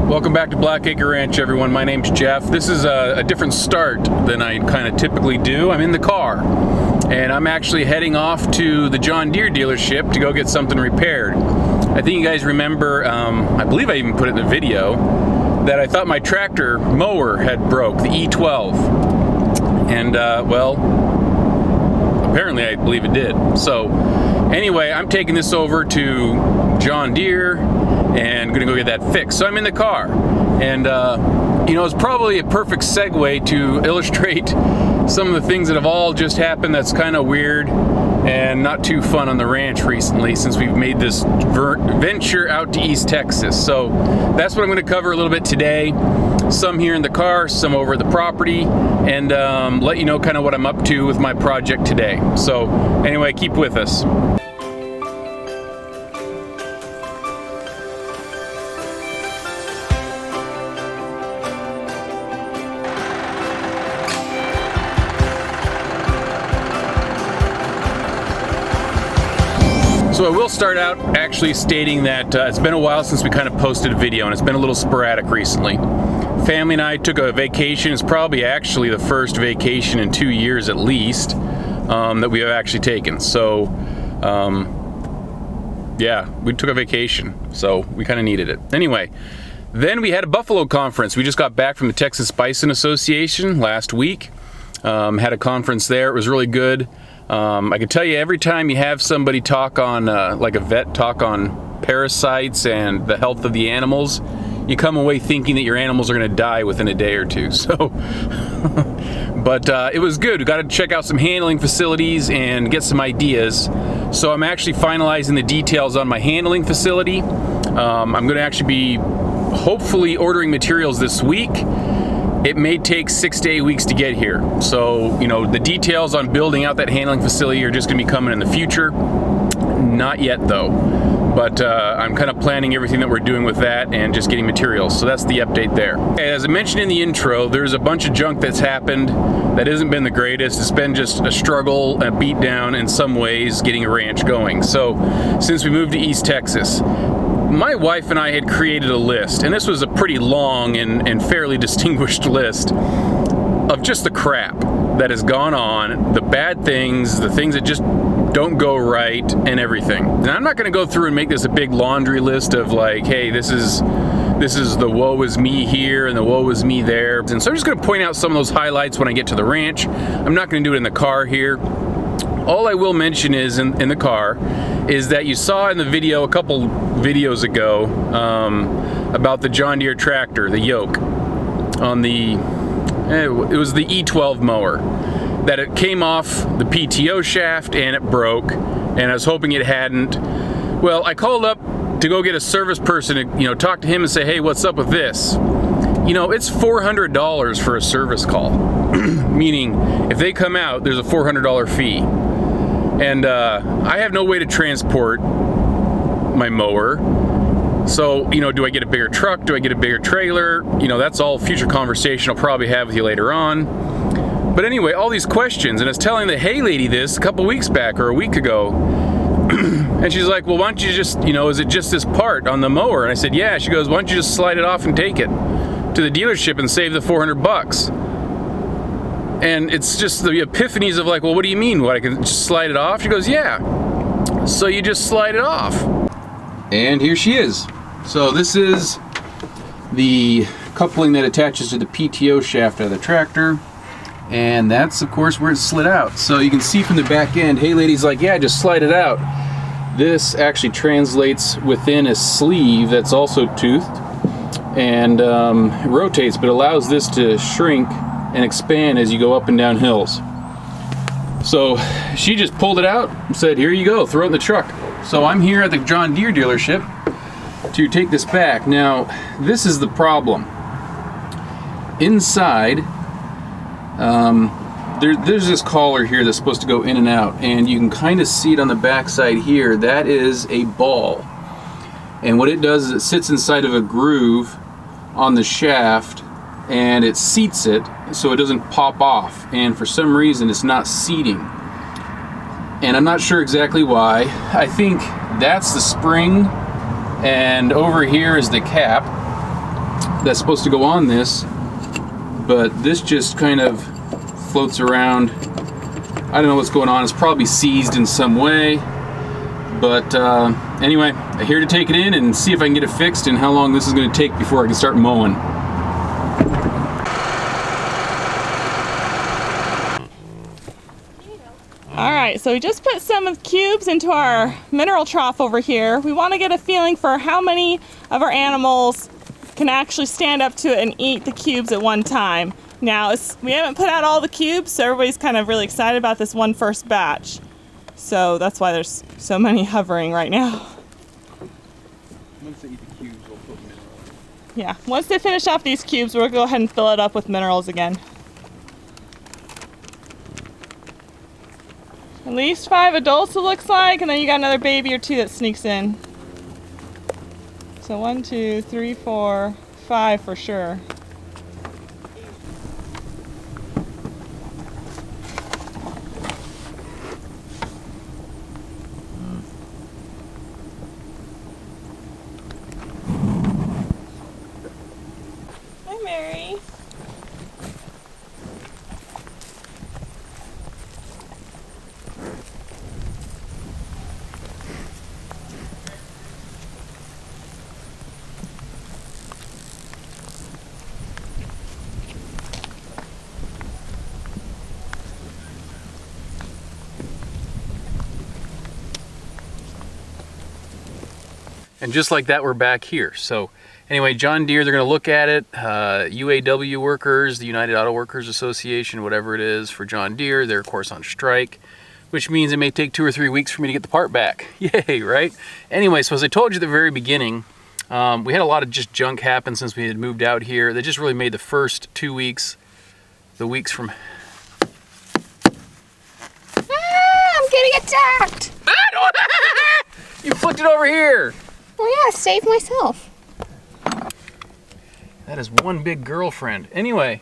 Welcome back to Blackacre Ranch, everyone. My name's Jeff. This is a different start than I kind of typically do. I'm in the car, and I'm actually heading off to the John Deere dealership to go get something repaired. I think you guys remember, I believe I even put it in the video, that I thought my tractor mower had broke, the E12. And, well, apparently I believe it did. So, anyway, I'm taking this over to John Deere and gonna go get that fixed. So I'm in the car, and you know, it's probably a perfect segue to illustrate some of the things that have all just happened that's kind of weird and not too fun on the ranch recently since we've made this venture out to East Texas. So that's what I'm going to cover a little bit today. Some here in the car, some over at the property, and let you know kind of what I'm up to with my project today. So anyway, keep with us. So I will start out actually stating that it's been a while since we kind of posted a video, and it's been a little sporadic recently. Family and I took a vacation. It's probably actually the first vacation in 2 years at least that we have actually taken. So yeah, we took a vacation, so we kind of needed it. Anyway, then we had a buffalo conference. We just got back from the Texas Bison Association last week. Had a conference there. It was really good. I can tell you, every time you have somebody talk on, like a vet talk on parasites and the health of the animals, you come away thinking that your animals are going to die within a day or two. So, but it was good. We got to check out some handling facilities and get some ideas. So I'm actually finalizing the details on my handling facility. I'm going to actually be hopefully ordering materials this week. It may take 6 to 8 weeks to get here. So, you know, the details on building out that handling facility are just gonna be coming in the future. Not yet though, but I'm kind of planning everything that we're doing with that and just getting materials. So that's the update there. As I mentioned in the intro, there's a bunch of junk that's happened that hasn't been the greatest. It's been just a struggle, a beat down in some ways getting a ranch going. So since we moved to East Texas, my wife and I had created a list, and this was a pretty long and fairly distinguished list of just the crap that has gone on, the bad things, the things that just don't go right, and everything. And I'm not going to go through and make this a big laundry list of like, hey, this is the woe is me here and the woe is me there. And so I'm just going to point out some of those highlights when I get to the ranch. I'm not going to do it in the car here. All I will mention is in the car is that you saw in the video a couple videos ago about the John Deere tractor, the yoke on the, it was the E12 mower, that it came off the PTO shaft and it broke, and I was hoping it hadn't. Well, I called up to go get a service person to, you know, talk to him and say, hey, what's up with this? You know, it's $400 for a service call, meaning if they come out, there's a $400 fee. And I have no way to transport my mower. So, you know, do I get a bigger truck? Do I get a bigger trailer? You know, that's all future conversation I'll probably have with you later on. But anyway, all these questions, and I was telling the Hey Lady this a couple weeks back or a week ago. And she's like, well, why don't you just, you know, is it just this part on the mower? And I said, yeah. She goes, why don't you just slide it off and take it to the dealership and save the $400? And it's just the epiphanies of like, well, what do you mean? What, I can just slide it off? She goes, yeah. So you just slide it off. And here she is. So this is the coupling that attaches to the PTO shaft of the tractor. And that's, of course, where it slid out. So you can see from the back end, Hey Lady's like, yeah, just slide it out. This actually translates within a sleeve that's also toothed. And it rotates, but allows this to shrink and expand as you go up and down hills. So she just pulled it out and said, here you go, throw it in the truck. So I'm here at the John Deere dealership to take this back. Now, this is the problem. Inside, there's this collar here that's supposed to go in and out, and you can kind of see it on the back side here. That is a ball. And what it does is it sits inside of a groove on the shaft, and it seats it so it doesn't pop off, and for some reason it's not seating, and I'm not sure exactly why. I think that's the spring, and over here is the cap, that's supposed to go on this, but this just kind of floats around. I don't know what's going on. It's probably seized in some way. But anyway, I'm here to take it in and see if I can get it fixed and how long this is going to take before I can start mowing. Alright, so we just put some of the cubes into our mineral trough over here. We want to get a feeling for how many of our animals can actually stand up to it and eat the cubes at one time. Now, we haven't put out all the cubes, so everybody's kind of really excited about this one first batch. So that's why there's so many hovering right now. Once they eat the cubes, we'll put minerals. Yeah, once they finish off these cubes, we'll go ahead and fill it up with minerals again. At least 5 adults it looks like, and then you got another baby or 2 that sneaks in. So 1, 2, 3, 4, 5 for sure. Hi, Mary. And just like that, we're back here. So anyway, John Deere, they're going to look at it. UAW workers, the United Auto Workers Association, whatever it is for John Deere, they're of course on strike, which means it may take 2 or 3 weeks for me to get the part back. Yay, right? Anyway, so as I told you at the very beginning, we had a lot of just junk happen since we had moved out here. That just really made the first 2 weeks, the weeks from... I'm getting attacked! You flipped it over here! Oh yeah, save myself. That is one big girlfriend. Anyway,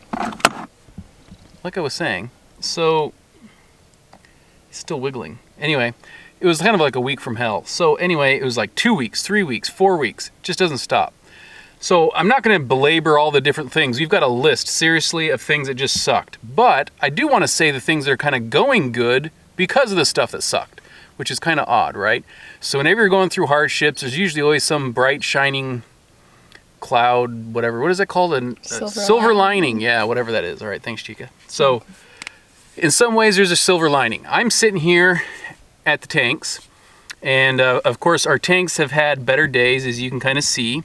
like I was saying, so he's still wiggling. Anyway, it was kind of like a week from hell. So anyway, it was like 2 weeks, 3 weeks, 4 weeks. It just doesn't stop. So I'm not going to belabor all the different things. We've got a list, seriously, of things that just sucked. But I do want to say the things that are kind of going good because of the stuff that sucked, which is kind of odd, right? So whenever you're going through hardships, there's usually always some bright, shining cloud, whatever. What is it called? Silver lining. Yeah, whatever that is. All right, thanks, Chica. So in some ways, there's a silver lining. I'm sitting here at the tanks, and of course, our tanks have had better days, as you can kind of see.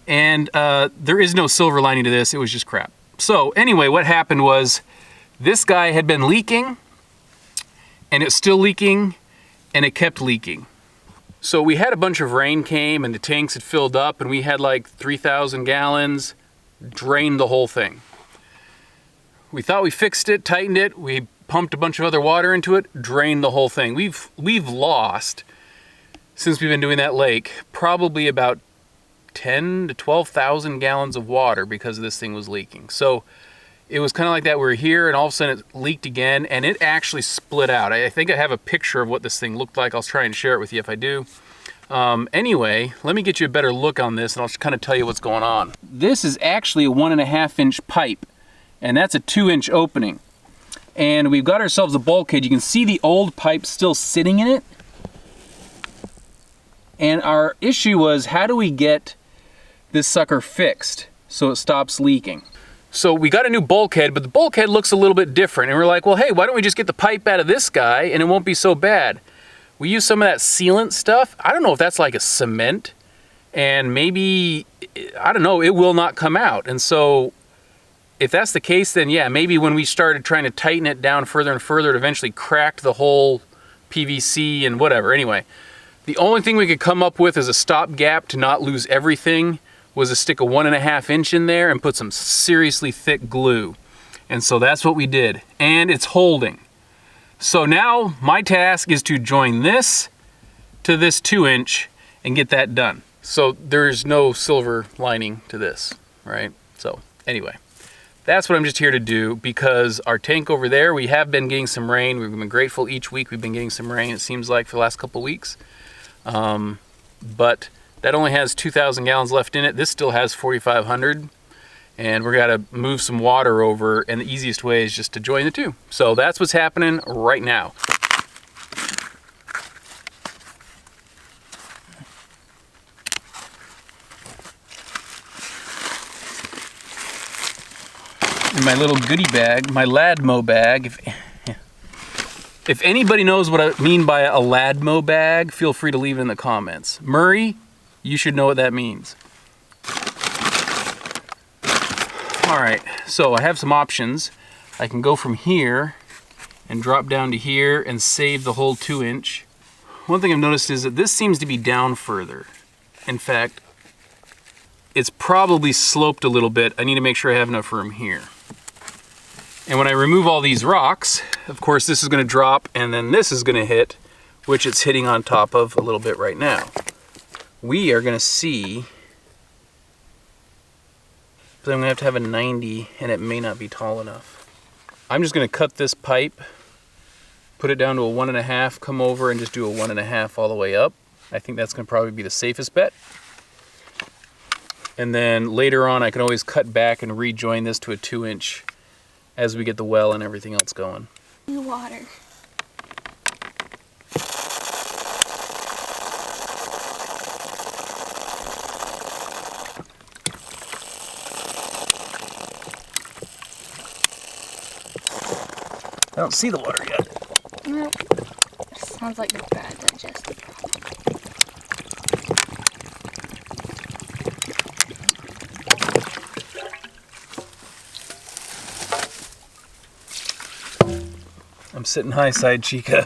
And there is no silver lining to this. It was just crap. So anyway, what happened was this guy had been leaking, and it's still leaking, and it kept leaking. So we had a bunch of rain came and the tanks had filled up and we had like 3,000 gallons, drained the whole thing. We thought we fixed it, tightened it, we pumped a bunch of other water into it, drained the whole thing. We've lost, since we've been doing that lake, probably about 10 to 12,000 gallons of water because this thing was leaking. So it was kind of like that. We were here and all of a sudden it leaked again and it actually split out. I think I have a picture of what this thing looked like. I'll try and share it with you if I do. Anyway, let me get you a better look on this and I'll just kind of tell you what's going on. This is actually a 1.5 inch pipe and that's a 2 inch opening. And we've got ourselves a bulkhead. You can see the old pipe still sitting in it. And our issue was, how do we get this sucker fixed so it stops leaking? So we got a new bulkhead, but the bulkhead looks a little bit different. And we're like, well, hey, why don't we just get the pipe out of this guy and it won't be so bad. We use some of that sealant stuff. I don't know if that's like a cement and maybe, I don't know, it will not come out. And so if that's the case, then yeah, maybe when we started trying to tighten it down further and further, it eventually cracked the whole PVC and whatever. Anyway, the only thing we could come up with as a stopgap to not lose everything was to stick a 1.5 inch in there and put some seriously thick glue. And so that's what we did. And it's holding. So now my task is to join this to this 2 inch and get that done. So there's no silver lining to this, right? So anyway, that's what I'm just here to do because our tank over there, we have been getting some rain. We've been grateful each week we've been getting some rain, it seems like, for the last couple of weeks. But that only has 2,000 gallons left in it. This still has 4,500. and we're gonna move some water over, and the easiest way is just to join the two. So that's what's happening right now. In my little goodie bag, my Ladmo bag. If anybody knows what I mean by a Ladmo bag, feel free to leave it in the comments. Murray, you should know what that means. All right, so I have some options. I can go from here and drop down to here and save the whole 2-inch. One thing I've noticed is that this seems to be down further. In fact, it's probably sloped a little bit. I need to make sure I have enough room here. And when I remove all these rocks, of course this is going to drop and then this is going to hit, which it's hitting on top of a little bit right now. We are going to see, but I'm going to have a 90 and it may not be tall enough. I'm just going to cut this pipe, put it down to a 1.5, come over and just do a 1.5 all the way up. I think that's going to probably be the safest bet. And then later on I can always cut back and rejoin this to a 2-inch as we get the well and everything else going. Water. I don't see the water yet. No. Sounds like a bad digestive problem. I'm sitting high side, Chica.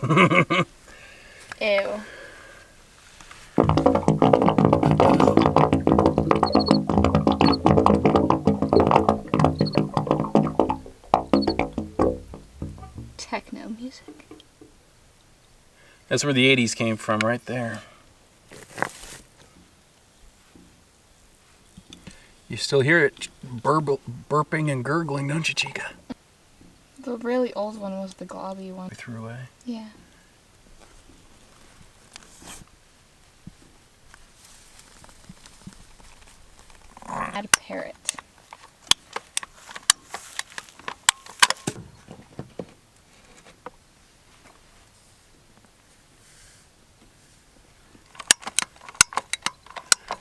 Ew. Techno music. That's where the 80s came from, right there. You still hear it burping and gurgling, don't you, Chica? The really old one was the globby one. We threw away. Yeah. Add a parrot.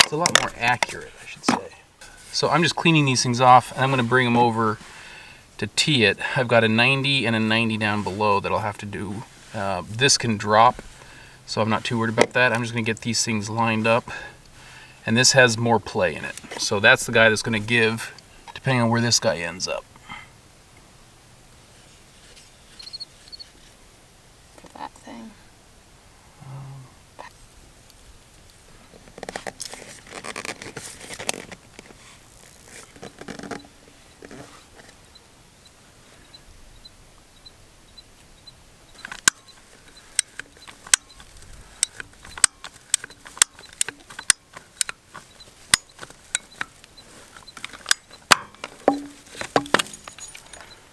It's a lot more accurate, I should say. So I'm just cleaning these things off, and I'm going to bring them over to tee it. I've got a 90 and a 90 down below that I'll have to do. This can drop, so I'm not too worried about that. I'm just going to get these things lined up, and this has more play in it. So that's the guy that's going to give, depending on where this guy ends up. That thing.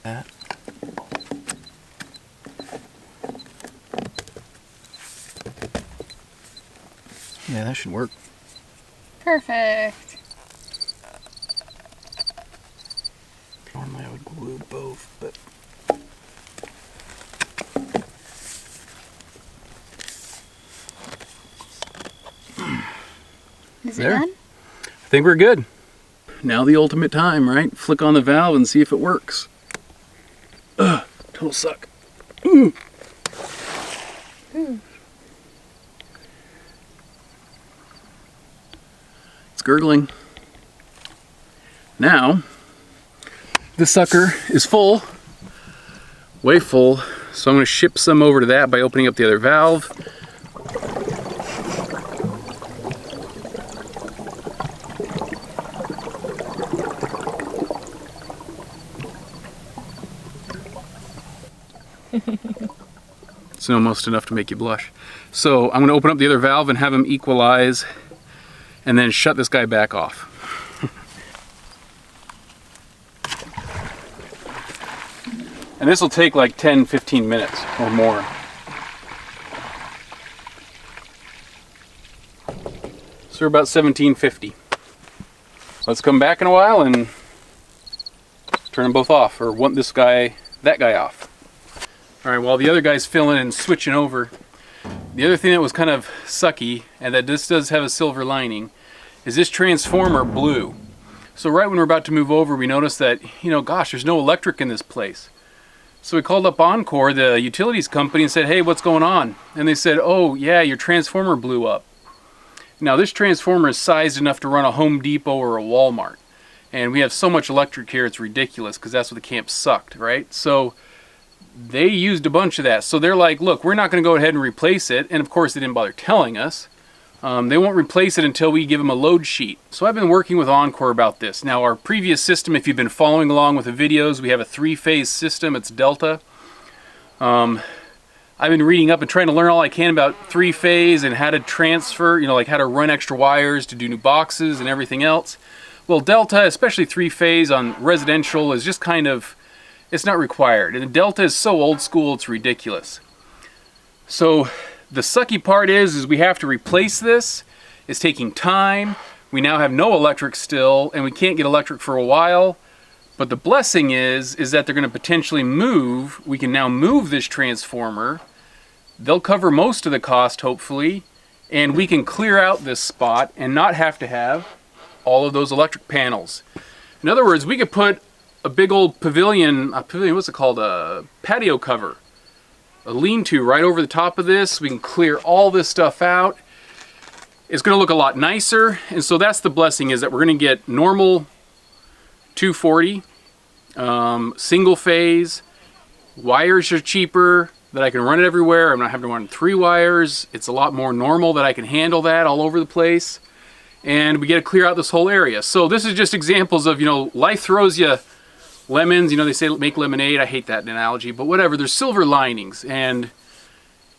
That. Yeah, that should work. Perfect. Normally I would glue both, but Is it there. done? I think we're good. Now the ultimate time, right? Flick on the valve and see if it works. Ugh, total suck. Ooh. It's gurgling. Now, this sucker is full, way full, so I'm going to ship some over to that by opening up the other valve. It's almost enough to make you blush. So I'm going to open up the other valve and have them equalize and then shut this guy back off. And this will take like 10-15 minutes or more. So we're about 1750. Let's come back in a while and Let's turn them both off, or want this guy, that guy off. All right, while the other guy's filling and switching over, the other thing that was kind of sucky, and that this does have a silver lining, is this transformer blew. So right when we're about to move over, we noticed that, gosh, there's no electric in this place. So we called up Encore, the utilities company, and said, hey, what's going on? And they said, oh yeah, your transformer blew up. Now this transformer is sized enough to run a Home Depot or a Walmart. And we have so much electric here, it's ridiculous, because that's what the camp sucked, right? So they used a bunch of that. So they're like, look, we're not going to go ahead and replace it. And of course, they didn't bother telling us. They won't replace it until we give them a load sheet. So I've been working with Encore about this. Now our previous system, if you've been following along with the videos, we have a 3-phase system. It's Delta. I've been reading up and trying to learn all I can about 3-phase and how to transfer, like how to run extra wires to do new boxes and everything else. Well, Delta, especially 3-phase on residential, is just kind of, it's not required. And the Delta is so old school, it's ridiculous. So the sucky part is we have to replace this. It's taking time. We now have no electric still, and we can't get electric for a while. But the blessing is that they're going to potentially move. We can now move this transformer. They'll cover most of the cost, hopefully, and we can clear out this spot and not have to have all of those electric panels. In other words, we could put a big old pavilion, what's it called, a patio cover, a lean-to right over the top of this. We can clear all this stuff out. It's going to look a lot nicer, and so that's the blessing, is that we're going to get normal 240, single phase, wires are cheaper, that I can run it everywhere. I'm not having to run 3 wires. It's a lot more normal that I can handle that all over the place, and we get to clear out this whole area. So this is just examples of, life throws you lemons. They say make lemonade. I hate that analogy, but whatever. There's silver linings, and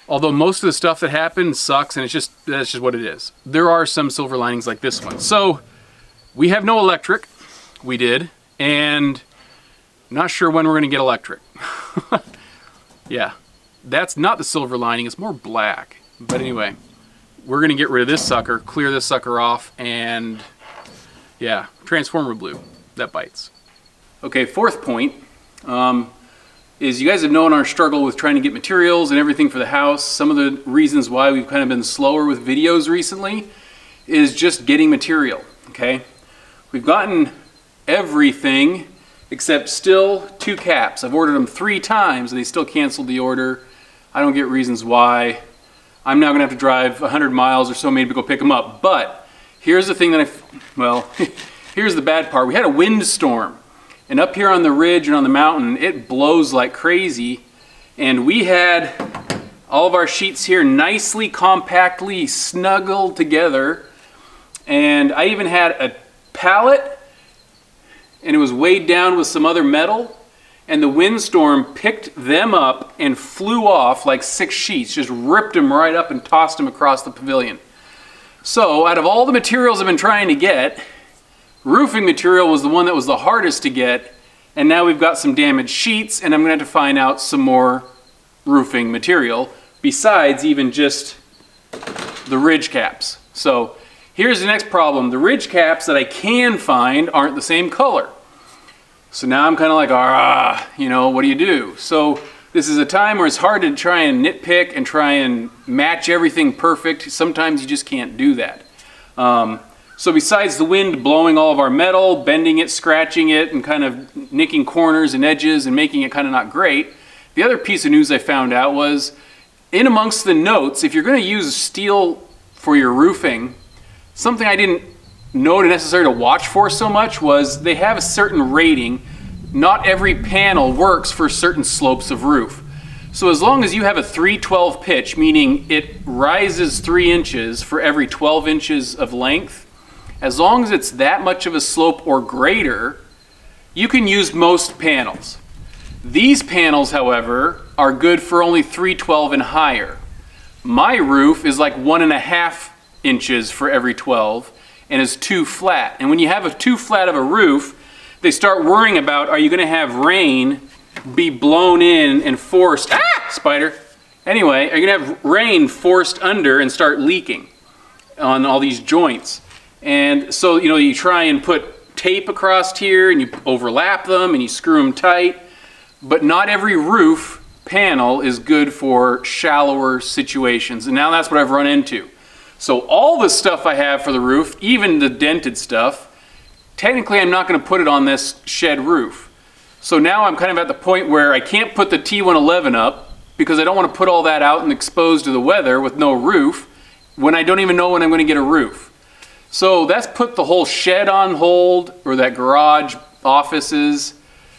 although most of the stuff that happened sucks, and that's just what it is, there are some silver linings like this one. So we have no electric. We did, and not sure when we're going to get electric. Yeah, that's not the silver lining. It's more black. But anyway, we're going to get rid of this sucker, clear this sucker off, and yeah, transformer blew. That bites. Okay, fourth point is you guys have known our struggle with trying to get materials and everything for the house. Some of the reasons why we've kind of been slower with videos recently is just getting material, okay? We've gotten everything except still 2 caps. I've ordered them 3 times and they still canceled the order. I don't get reasons why. I'm now going to have to drive 100 miles or so maybe to go pick them up. But here's the thing that here's the bad part. We had a windstorm. And up here on the ridge and on the mountain, it blows like crazy. And we had all of our sheets here nicely, compactly snuggled together. And I even had a pallet, and it was weighed down with some other metal. And the windstorm picked them up and flew off like 6 sheets, just ripped them right up and tossed them across the pavilion. So out of all the materials I've been trying to get, roofing material was the one that was the hardest to get, and now we've got some damaged sheets, and I'm going to have to find out some more roofing material besides even just the ridge caps. So here's the next problem. The ridge caps that I can find aren't the same color. So now I'm kind of like, what do you do? So this is a time where it's hard to try and nitpick and try and match everything perfect. Sometimes you just can't do that. So besides the wind blowing all of our metal, bending it, scratching it, and kind of nicking corners and edges and making it kind of not great, the other piece of news I found out was, in amongst the notes, if you're going to use steel for your roofing, something I didn't know necessary to watch for so much was they have a certain rating. Not every panel works for certain slopes of roof. So as long as you have a 3/12 pitch, meaning it rises 3 inches for every 12 inches of length, as long as it's that much of a slope or greater, you can use most panels. These panels, however, are good for only 3/12 and higher. My roof is like 1.5 inches for every 12 and is too flat. And when you have a too flat of a roof, they start worrying about, are you going to have rain be blown in and forced, spider. Anyway, are you going to have rain forced under and start leaking on all these joints? And so, you try and put tape across here and you overlap them and you screw them tight. But not every roof panel is good for shallower situations, and now that's what I've run into. So all the stuff I have for the roof, even the dented stuff, technically I'm not going to put it on this shed roof. So now I'm kind of at the point where I can't put the T111 up because I don't want to put all that out and exposed to the weather with no roof when I don't even know when I'm going to get a roof. So that's put the whole shed on hold, or that garage, offices.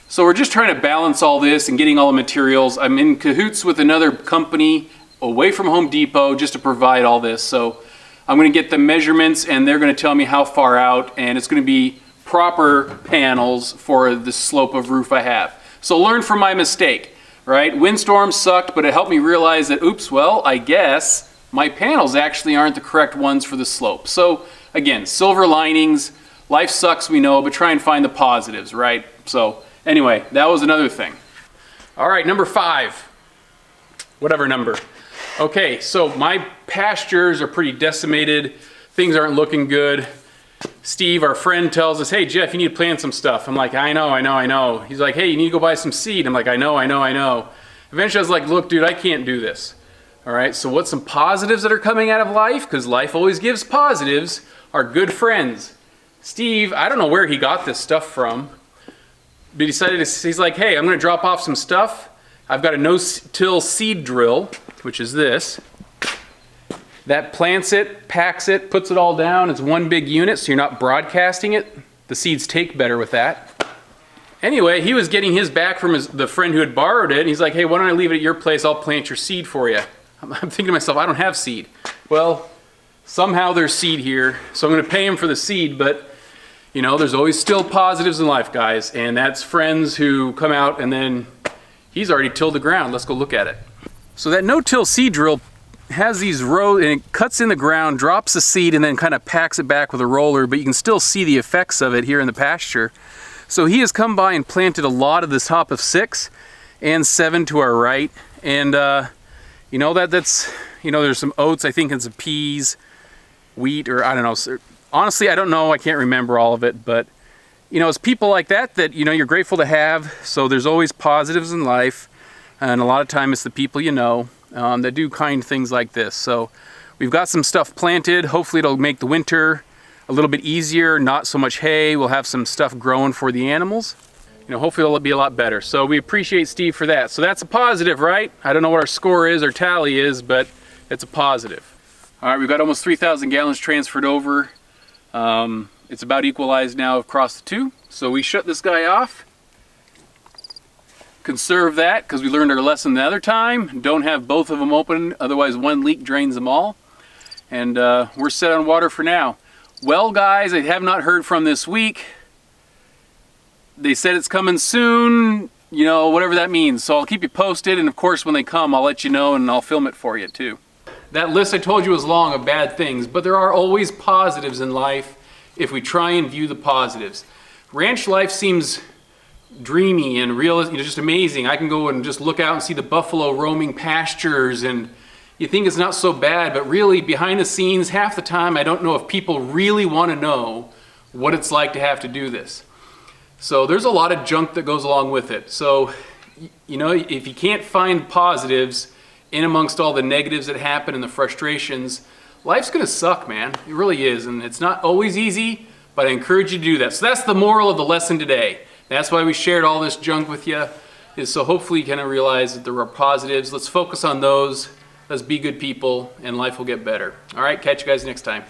So we're just trying to balance all this and getting all the materials. I'm in cahoots with another company away from Home Depot just to provide all this. So I'm going to get the measurements and they're going to tell me how far out, and it's going to be proper panels for the slope of roof I have. So learn from my mistake, right? Windstorms sucked, but it helped me realize that, oops, well, I guess my panels actually aren't the correct ones for the slope. So again, silver linings. Life sucks, we know, but try and find the positives, right? So anyway, that was another thing. All right, number 5. Whatever number. Okay, so my pastures are pretty decimated. Things aren't looking good. Steve, our friend, tells us, hey, Jeff, you need to plant some stuff. I'm like, I know. He's like, hey, you need to go buy some seed. I'm like, I know. Eventually I was like, look, dude, I can't do this. All right, so what's some positives that are coming out of life? Because life always gives positives. Our good friends. Steve, I don't know where he got this stuff from, but he decided he's like, hey, I'm going to drop off some stuff. I've got a no-till seed drill, which is this. That plants it, packs it, puts it all down. It's one big unit, so you're not broadcasting it. The seeds take better with that. Anyway, he was getting his back from the friend who had borrowed it. And he's like, hey, why don't I leave it at your place? I'll plant your seed for you. I'm thinking to myself, I don't have seed. Well, somehow there's seed here, so I'm going to pay him for the seed, but you know, there's always still positives in life, guys, and that's friends who come out and then he's already tilled the ground. Let's go look at it. So that no-till seed drill has these rows, and it cuts in the ground, drops the seed, and then kind of packs it back with a roller, but you can still see the effects of it here in the pasture. So he has come by and planted a lot of this hop of 6 and 7 to our right, and you know, that's, you know, there's some oats, I think, and some peas, wheat, or I don't know. Honestly, I don't know. I can't remember all of it, but you know, it's people like that that, you know, you're grateful to have. So there's always positives in life, and a lot of time it's the people you know that do kind things like this. So we've got some stuff planted. Hopefully it'll make the winter a little bit easier, not so much hay. We'll have some stuff growing for the animals. You know, hopefully it'll be a lot better. So we appreciate Steve for that. So that's a positive, right? I don't know what our score is or tally is, but it's a positive. All right, we've got almost 3,000 gallons transferred over. It's about equalized now across the two. So we shut this guy off. Conserve that because we learned our lesson the other time. Don't have both of them open, otherwise one leak drains them all. And we're set on water for now. Well, guys, I have not heard from this week. They said it's coming soon, you know, whatever that means. So I'll keep you posted, and of course when they come I'll let you know and I'll film it for you too. That list I told you was long of bad things, but there are always positives in life if we try and view the positives. Ranch life seems dreamy and real, you know, just amazing. I can go and just look out and see the buffalo roaming pastures, and you think it's not so bad, but really behind the scenes, half the time I don't know if people really want to know what it's like to have to do this. So there's a lot of junk that goes along with it. So, you know, if you can't find positives in amongst all the negatives that happen and the frustrations, life's gonna suck, man. It really is, and it's not always easy, but I encourage you to do that. So that's the moral of the lesson today. That's why we shared all this junk with you, is so hopefully you kind of realize that there are positives. Let's focus on those. Let's be good people, and life will get better. All right, catch you guys next time.